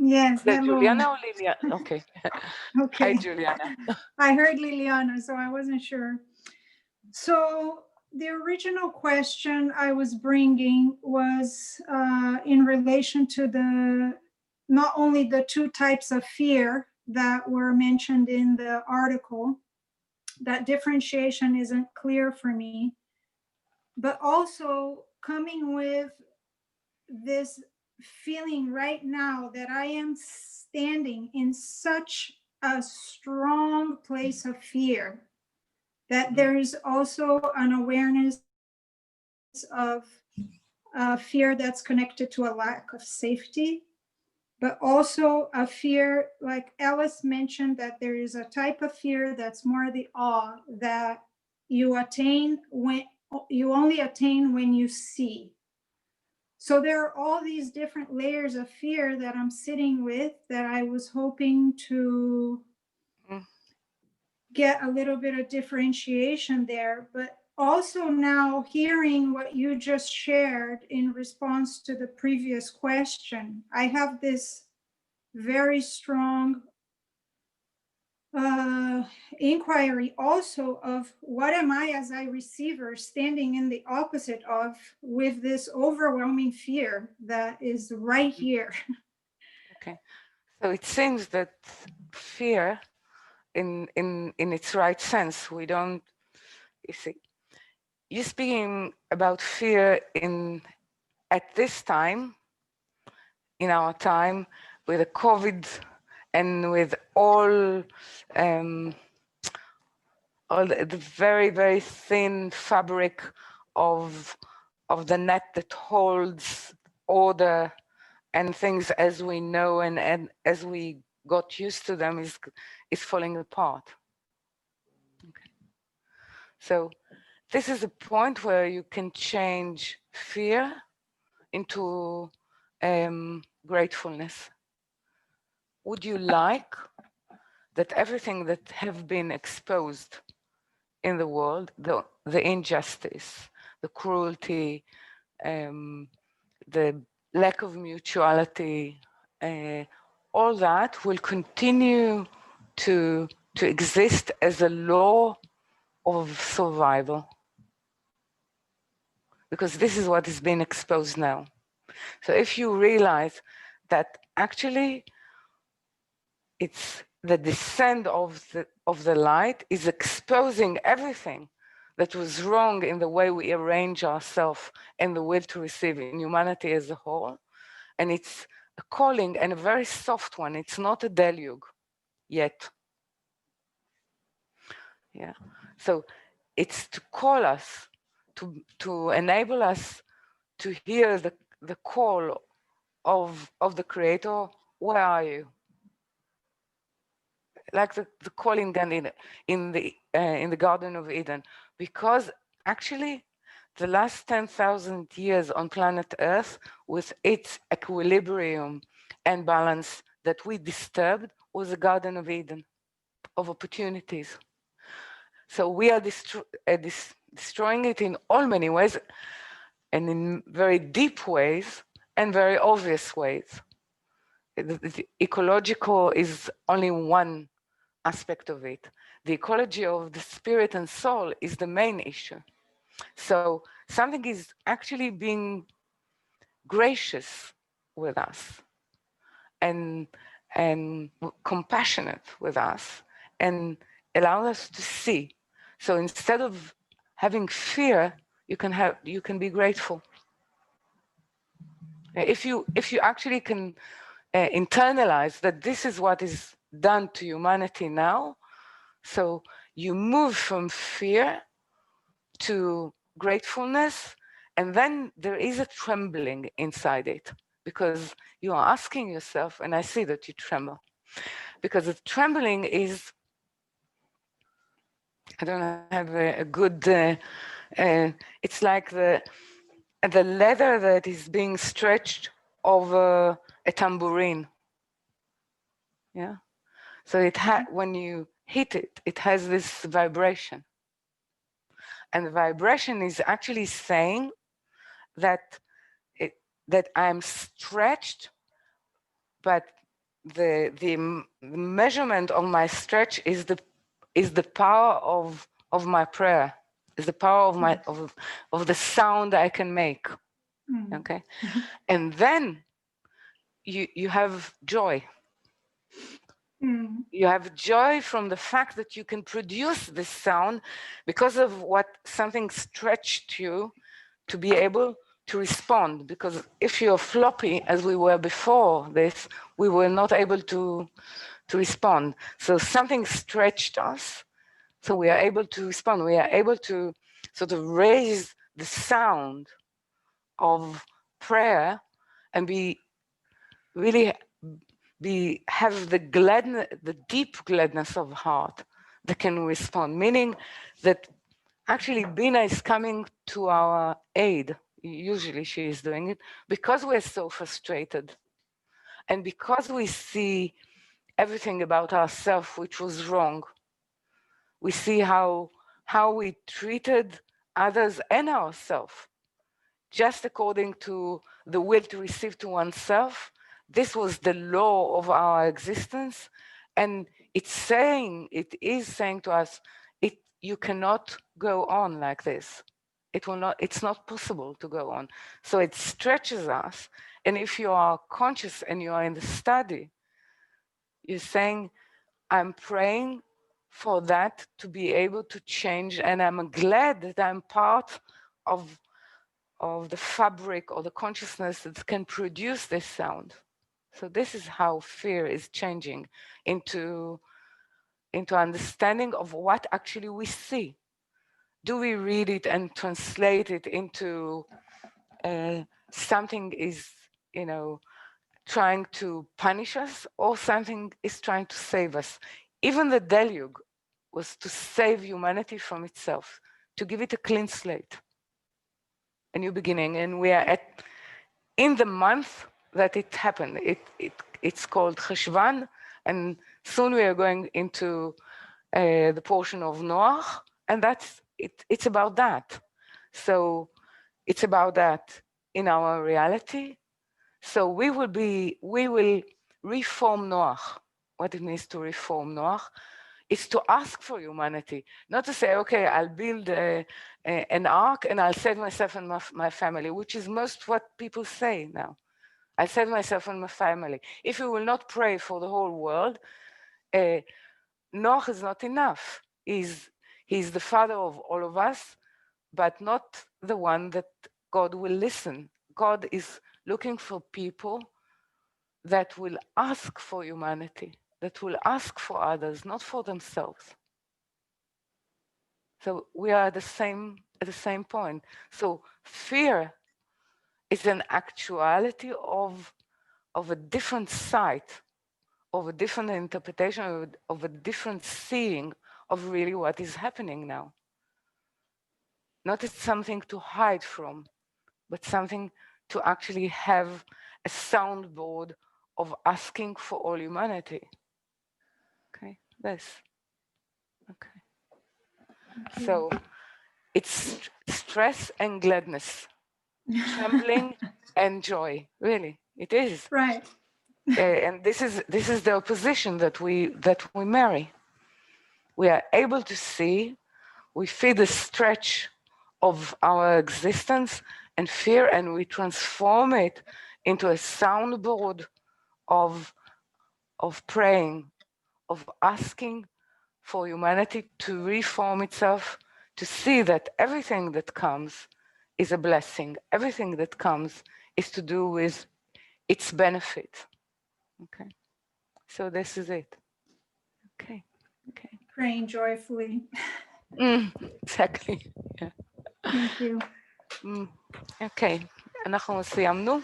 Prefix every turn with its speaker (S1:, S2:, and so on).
S1: Yes,
S2: Is that
S1: hello.
S2: Juliana or Liliana? Okay.
S1: Okay.
S2: Hi, Juliana.
S1: I heard Liliana, so I wasn't sure. So the original question I was bringing was in relation to not only the two types of fear that were mentioned in the article, that differentiation isn't clear for me, but also coming with this feeling right now that I am standing in such a strong place of fear, that there is also an awareness of fear that's connected to a lack of safety, but also a fear, like Alice mentioned, that there is a type of fear that's more the awe that you attain when you only attain when you see. So there are all these different layers of fear that I'm sitting with that I was hoping to get a little bit of differentiation there. But also now hearing what you just shared in response to the previous question, I have this very strong inquiry also of what am I as a receiver standing in the opposite of, with this overwhelming fear that is right here.
S2: Okay, so it seems that fear in its right sense, we don't, you see, you're speaking about fear at this time, in our time, with the COVID and with all the very, very thin fabric of the net that holds order and things as we know and as we got used to them is falling apart. Okay. So this is a point where you can change fear into gratefulness. Would you like that everything that have been exposed in the world, the injustice, the cruelty, the lack of mutuality, all that will continue to exist as a law of survival? Because this is what is being exposed now. So if you realize that actually it's the descent of the light is exposing everything that was wrong in the way we arrange ourselves and the will to receive in humanity as a whole. And it's a calling, and a very soft one. It's not a deluge yet. Yeah. So it's to call us, to enable us to hear the call of the Creator. Where are you? Like the calling then in the Garden of Eden, because actually the last 10,000 years on planet Earth, with its equilibrium and balance that we disturbed, was a Garden of Eden of opportunities. So we are destroying it in all many ways, and in very deep ways and very obvious ways. The ecological is only one aspect of it. The ecology of the spirit and soul is the main issue. So something is actually being gracious with us and compassionate with us and allow us to see. So instead of having fear, you can be grateful. If you actually can internalize that this is what is done to humanity now, so you move from fear to gratefulness, and then there is a trembling inside it, because you are asking yourself, and I see that you tremble, because the trembling is, I don't have a good, it's like the leather that is being stretched over a tambourine. Yeah. So when you hit it, it has this vibration. And the vibration is actually saying that I'm stretched, but the measurement of my stretch is the power of my prayer, is the power of my of the sound I can make. Okay, and then you have joy. You have joy from the fact that you can produce this sound because of what something stretched you to be able to respond. Because if you're floppy, as we were before this, we were not able to respond. So something stretched us, so we are able to respond. We are able to sort of raise the sound of prayer and have the gladness, the deep gladness of heart that can respond, meaning that actually Bina is coming to our aid. Usually she is doing it because we're so frustrated and because we see everything about ourselves which was wrong. We see how we treated others and ourselves just according to the will to receive to oneself. This was the law of our existence, and it is saying to us, you cannot go on like this. It's not possible to go on. So it stretches us, and if you are conscious and you are in the study, you're saying, I'm praying for that to be able to change, and I'm glad that I'm part of the fabric or the consciousness that can produce this sound. So this is how fear is changing into understanding of what actually we see. Do we read it and translate it into something is, trying to punish us, or something is trying to save us? Even the deluge was to save humanity from itself, to give it a clean slate, a new beginning. And we are in the month that it happened. It's called Cheshvan, and soon we are going into the portion of Noach, and it's about that. So it's about that in our reality. So we will reform Noach. What it means to reform Noach is to ask for humanity, not to say, okay, I'll build an ark and I'll save myself and my family, which is most what people say now. I'll save myself and my family. If we will not pray for the whole world, Noach is not enough. He's the father of all of us, but not the one that God will listen. God is looking for people that will ask for humanity, that will ask for others, not for themselves. So we are at the same point. So fear is an actuality of a different sight, of a different interpretation, of a different seeing of really what is happening now. Not as something to hide from, but something to actually have a soundboard of asking for all humanity. Okay, this. Okay. So it's stress and gladness, trembling and joy. Really, it is.
S1: Right.
S2: And this is the opposition that we marry. We are able to see, we feel the stretch of our existence and fear, and we transform it into a soundboard of praying, of asking for humanity to reform itself, to see that everything that comes is a blessing. Everything that comes is to do with its benefit. Okay, so this is it. Okay.
S1: Praying joyfully.
S2: Exactly. Yeah.
S1: Thank you.
S2: Okay, אנחנו סיימנו.